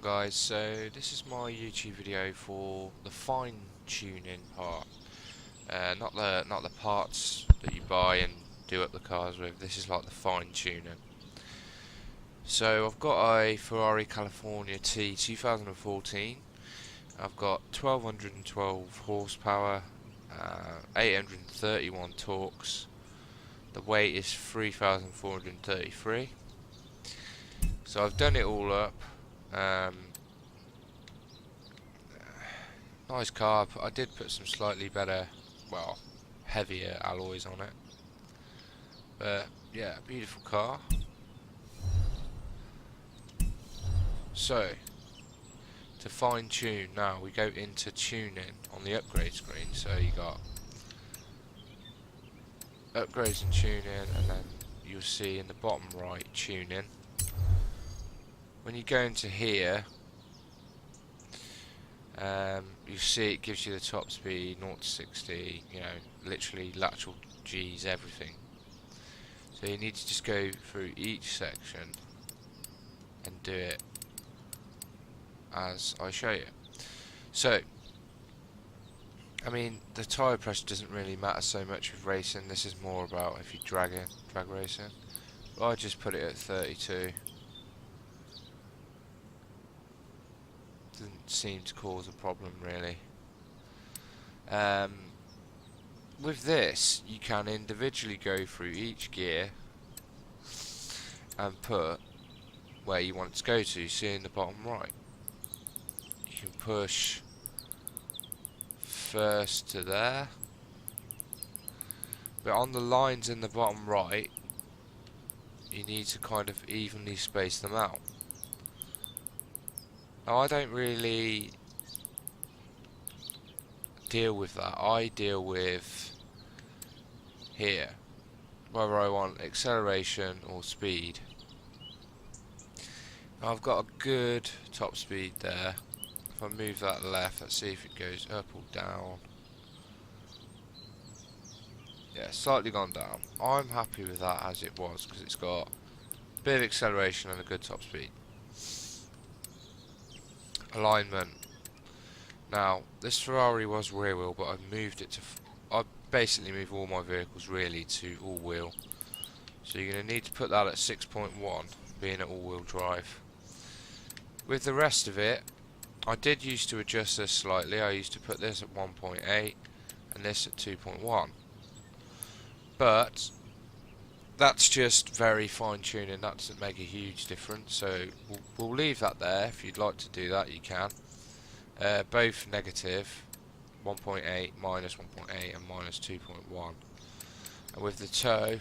on guys, so this is my YouTube video for the fine tuning part. Not the parts that you buy and do up the cars with. This is like the fine tuning. So I've got a Ferrari California T 2014. I've got 1212 horsepower, 831 torques. The weight is 3433. So I've done it all up. Nice car. I did put some slightly better, well, heavier alloys on it. But yeah, beautiful car. So to fine tune, now we go into tuning on the upgrade screen. So you got upgrades and tuning, and then you'll see in the bottom right tuning. When you go into here, you see it gives you the top speed, 0 to 60, you know, literally lateral G's, everything. So you need to just go through each section and do it as I show you. So, I mean, the tyre pressure doesn't really matter so much with racing. This is more about if you're drag racing. But I just put it at 32. Doesn't seem to cause a problem really. With this, you can individually go through each gear and put where you want it to go to. See in the bottom right, you can push first to there, but on the lines in the bottom right, you need to kind of evenly space them out. Now I don't really deal with that. I deal with here, whether I want acceleration or speed. Now I've got a good top speed there. If I move that left, let's see if it goes up or down. Yeah, slightly gone down. I'm happy with that as it was, because it's got a bit of acceleration and a good top speed. Alignment. Now this Ferrari was rear wheel, but I've moved it to I basically move all my vehicles really to all wheel, so you're going to need to put that at 6.1, being at all wheel drive. With the rest of it, I did used to adjust this slightly. I used to put this at 1.8 and this at 2.1, but that's just very fine tuning. That doesn't make a huge difference, so we'll leave that there. If you'd like to do that, you can. Both negative, 1.8, minus 1.8 and minus 2.1. And with the toe,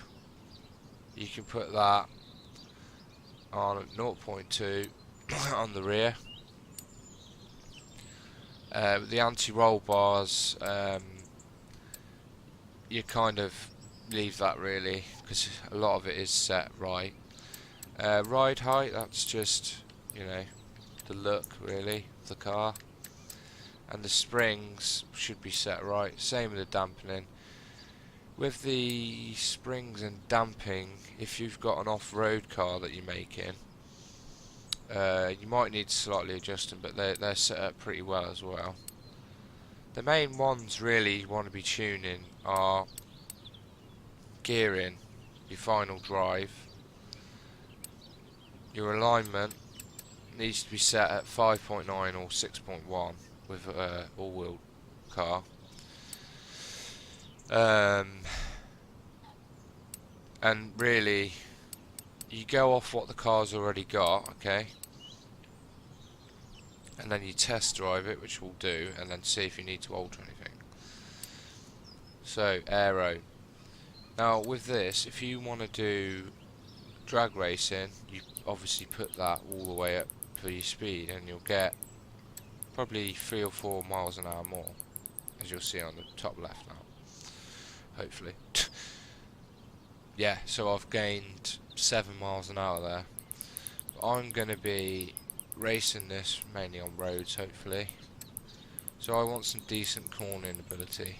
you can put that on at 0.2 on the rear. The anti-roll bars, you kind of leave that really, because a lot of it is set right. Ride height, that's just, you know, the look really of the car. And the springs should be set right. Same with the dampening. With the springs and damping, if you've got an off-road car that you're making, you might need to slightly adjust them, but they're set up pretty well as well. The main ones really you want to be tuning are gearing, your final drive. Your alignment needs to be set at 5.9 or 6.1 with all-wheel car. And really, you go off what the car's already got, okay? And then you test drive it, which we'll do, and then see if you need to alter anything. So, aero. Now with this, if you want to do drag racing, you obviously put that all the way up for your speed, and you'll get probably 3 or 4 miles an hour more, as you'll see on the top left now, hopefully. Yeah, so I've gained 7 miles an hour there. But I'm going to be racing this mainly on roads, hopefully, so I want some decent cornering ability.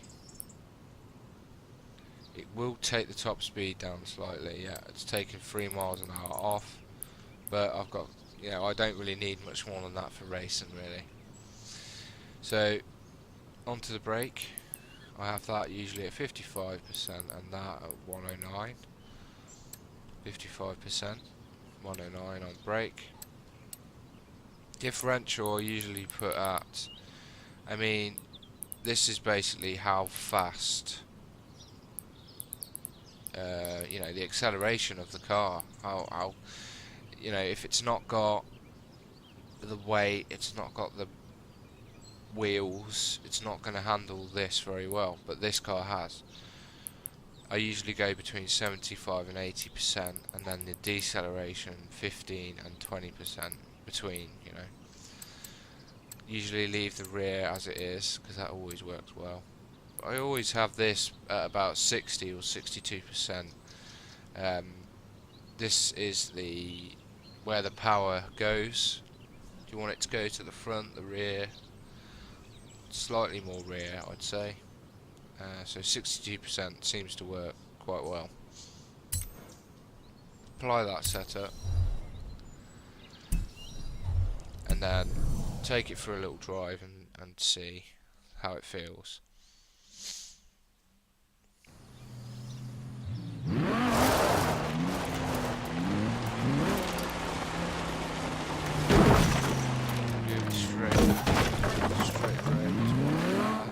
It will take the top speed down slightly. Yeah, it's taking 3 miles an hour off, but I've got you know, I don't really need much more than that for racing really. So onto the brake. I have that usually at 55% and that at 109. 55%, 109 on brake. Differential I usually put at, I mean, this is basically how fast, you know, the acceleration of the car. How, you know, if it's not got the weight, it's not got the wheels, it's not going to handle this very well. But this car has. I usually go between 75 and 80%, and then the deceleration 15 and 20% between, you know. Usually leave the rear as it is, because that always works well. I always have this at about 60 or 62%. This is where the power goes. Do you want it to go to the front, the rear? Slightly more rear, I'd say. So 62% seems to work quite well. Apply that setup, and then take it for a little drive and see how it feels. Really straight road as well.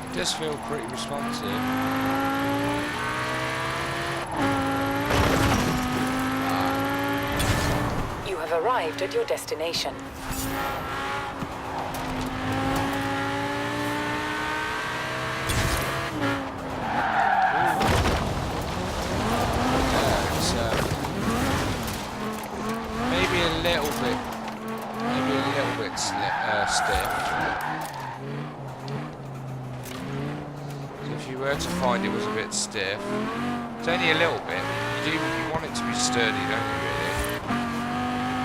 It does feel pretty responsive. You have arrived at your destination. Maybe a little bit stiff. If you were to find it was a bit stiff, it's only a little bit. You want it to be sturdy, don't you, really?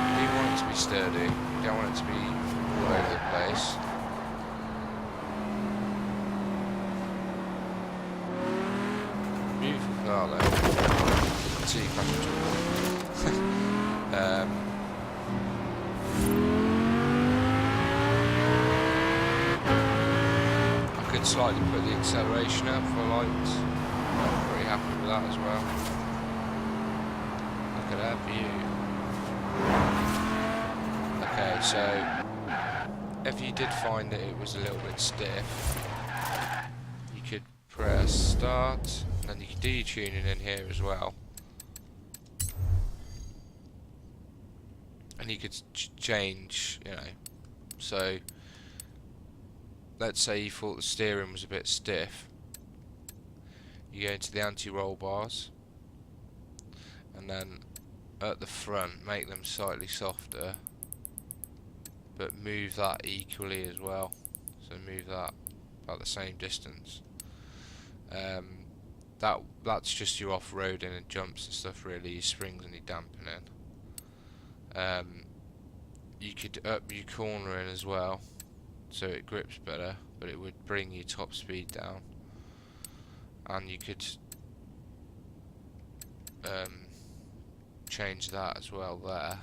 You do want it to be sturdy. You don't want it to be all over the place. Beautiful car, though. Let's see if I can I could slightly put the acceleration up if I liked. I'm pretty happy with that as well. Look at that view. Okay, so if you did find that it was a little bit stiff, you could press start, and then you can do your tuning in here as well. And you could change, you know, so let's say you thought the steering was a bit stiff. You go into the anti-roll bars, and then at the front make them slightly softer, but move that equally as well. So move that about the same distance. That's just your off-roading and jumps and stuff, really, your springs and your dampening. You could up your cornering as well, so it grips better, but it would bring your top speed down. And you could change that as well there.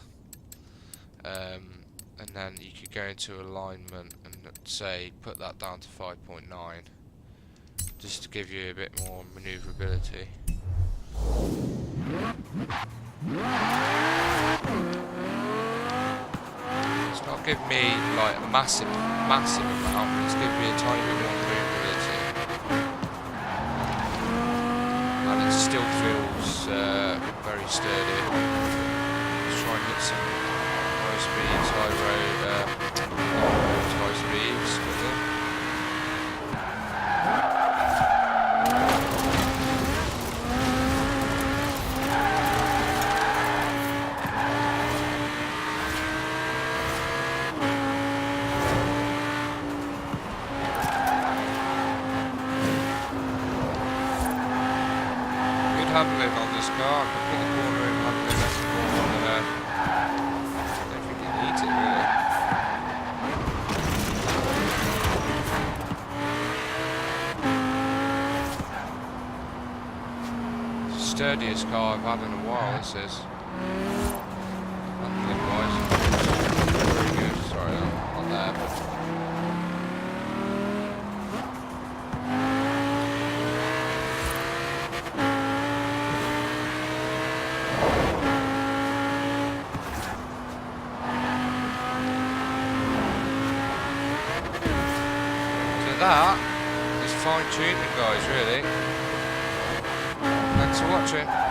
And then you could go into alignment and say put that down to 5.9, just to give you a bit more manoeuvrability. It's not giving me like a massive amount, but it's giving me a tiny bit more maneuverability. And it still feels very sturdy. Let's try and hit some high speeds, high speeds with it. Handling on this car, I can put the corner in handling as normal, and I don't think it needs it really. It's the sturdiest car I've had in a while, this is. Handling wise, very good. Sorry, I'm not there, but. That is fine tuning, guys, really. Thanks for watching.